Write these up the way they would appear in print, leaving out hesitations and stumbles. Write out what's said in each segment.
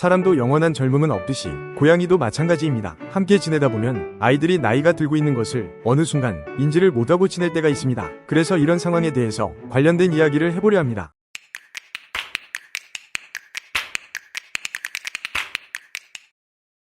사람도 영원한 젊음은 없듯이 고양이도 마찬가지입니다. 함께 지내다 보면 아이들이 나이가 들고 있는 것을 어느 순간 인지를 못하고 지낼 때가 있습니다. 그래서 이런 상황에 대해서 관련된 이야기를 해보려 합니다.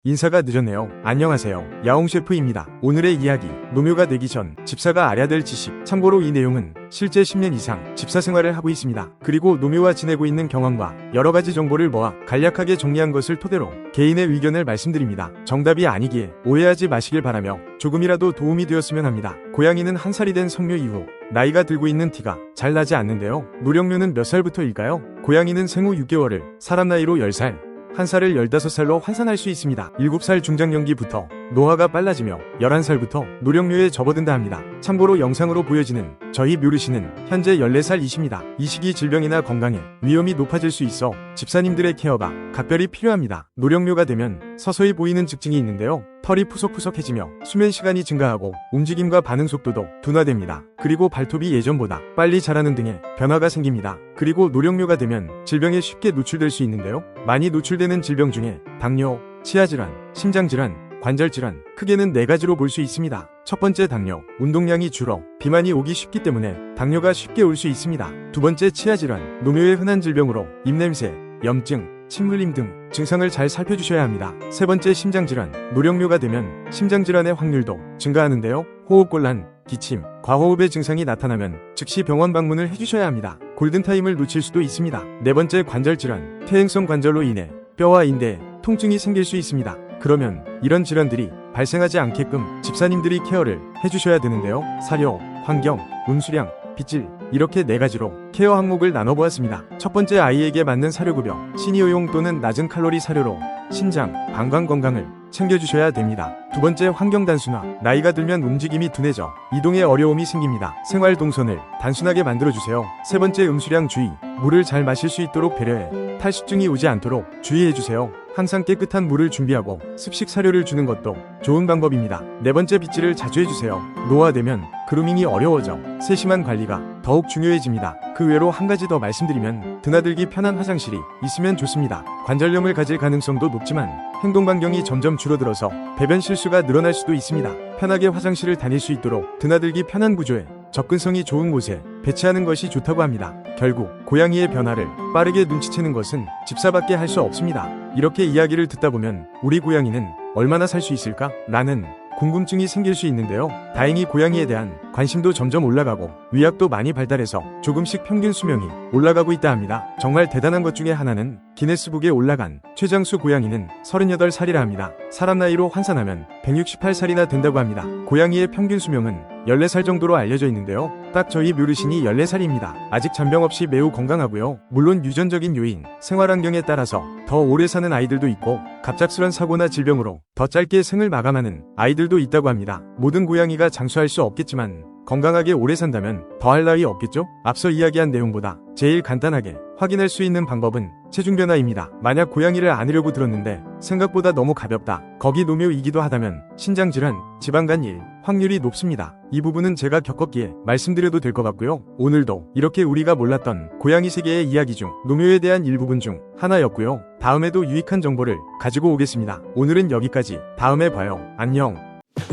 인사가 늦었네요. 안녕하세요. 야옹셰프입니다. 오늘의 이야기, 노묘가 되기 전 집사가 알아야 될 지식. 참고로 이 내용은 실제 10년 이상 집사 생활을 하고 있습니다. 그리고 노묘와 지내고 있는 경험과 여러가지 정보를 모아 간략하게 정리한 것을 토대로 개인의 의견을 말씀드립니다. 정답이 아니기에 오해하지 마시길 바라며 조금이라도 도움이 되었으면 합니다. 고양이는 1살이 된 성묘 이후 나이가 들고 있는 티가 잘 나지 않는데요. 노령묘는 몇 살부터일까요? 고양이는 생후 6개월을 사람 나이로 10살, 1살을 15살로 환산할 수 있습니다. 7살 중장년기부터 노화가 빨라지며 11살부터 노령묘에 접어든다 합니다. 참고로 영상으로 보여지는 저희 묘르시는 현재 14살이십니다. 이 시기 질병이나 건강에 위험이 높아질 수 있어 집사님들의 케어가 각별히 필요합니다. 노령묘가 되면 서서히 보이는 증증이 있는데요. 털이 푸석푸석해지며 수면 시간이 증가하고 움직임과 반응 속도도 둔화됩니다. 그리고 발톱이 예전보다 빨리 자라는 등의 변화가 생깁니다. 그리고 노령묘가 되면 질병에 쉽게 노출될 수 있는데요. 많이 노출되는 질병 중에 당뇨, 치아질환, 심장질환, 관절질환, 크게는 4가지로 볼 수 있습니다. 첫 번째 당뇨, 운동량이 줄어 비만이 오기 쉽기 때문에 당뇨가 쉽게 올 수 있습니다. 두 번째 치아질환, 노묘의 흔한 질병으로 입냄새, 염증, 침흘림 등 증상을 잘 살펴주셔야 합니다. 세 번째 심장질환, 노령묘가 되면 심장질환의 확률도 증가하는데요. 호흡곤란, 기침, 과호흡의 증상이 나타나면 즉시 병원 방문을 해주셔야 합니다. 골든타임을 놓칠 수도 있습니다. 네 번째 관절질환, 퇴행성 관절로 인해 뼈와 인대에 통증이 생길 수 있습니다. 그러면 이런 질환들이 발생하지 않게끔 집사님들이 케어를 해주셔야 되는데요. 사료, 환경, 음수량, 빗질 이렇게 4가지로 케어 항목을 나눠보았습니다. 첫 번째, 아이에게 맞는 사료급여, 시니어용 또는 낮은 칼로리 사료로 신장, 방광 건강을 챙겨주셔야 됩니다. 두 번째, 환경 단순화, 나이가 들면 움직임이 둔해져 이동에 어려움이 생깁니다. 생활 동선을 단순하게 만들어주세요. 세 번째, 음수량 주의, 물을 잘 마실 수 있도록 배려해 탈수증이 오지 않도록 주의해주세요. 항상 깨끗한 물을 준비하고 습식 사료를 주는 것도 좋은 방법입니다. 네 번째, 빗질을 자주 해주세요. 노화되면 그루밍이 어려워져 세심한 관리가 더욱 중요해집니다. 그 외로 한 가지 더 말씀드리면 드나들기 편한 화장실이 있으면 좋습니다. 관절염을 가질 가능성도 높지만 행동 반경이 점점 줄어들어서 배변 실수가 늘어날 수도 있습니다. 편하게 화장실을 다닐 수 있도록 드나들기 편한 구조에 접근성이 좋은 곳에 배치하는 것이 좋다고 합니다. 결국 고양이의 변화를 빠르게 눈치채는 것은 집사밖에 할 수 없습니다. 이렇게 이야기를 듣다 보면 우리 고양이는 얼마나 살 수 있을까? 라는 궁금증이 생길 수 있는데요. 다행히 고양이에 대한 관심도 점점 올라가고 의학도 많이 발달해서 조금씩 평균 수명이 올라가고 있다 합니다. 정말 대단한 것 중에 하나는 기네스북에 올라간 최장수 고양이는 38살이라 합니다. 사람 나이로 환산하면 168살이나 된다고 합니다. 고양이의 평균 수명은 14살 정도로 알려져 있는데요. 딱 저희 묘르신이 14살입니다. 아직 잔병 없이 매우 건강하고요. 물론 유전적인 요인, 생활환경에 따라서 더 오래 사는 아이들도 있고 갑작스런 사고나 질병으로 더 짧게 생을 마감하는 아이들도 있다고 합니다. 모든 고양이가 장수할 수 없겠지만 건강하게 오래 산다면 더할 나위 없겠죠? 앞서 이야기한 내용보다 제일 간단하게 확인할 수 있는 방법은 체중 변화입니다. 만약 고양이를 안으려고 들었는데 생각보다 너무 가볍다, 거기 노묘이기도 하다면 신장질환, 지방간 확률이 높습니다. 이 부분은 제가 겪었기에 말씀드려도 될 것 같고요. 오늘도 이렇게 우리가 몰랐던 고양이 세계의 이야기 중 노묘에 대한 일부분 중 하나였고요. 다음에도 유익한 정보를 가지고 오겠습니다. 오늘은 여기까지. 다음에 봐요. 안녕.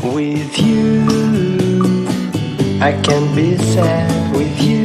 With you, I can be sad with you.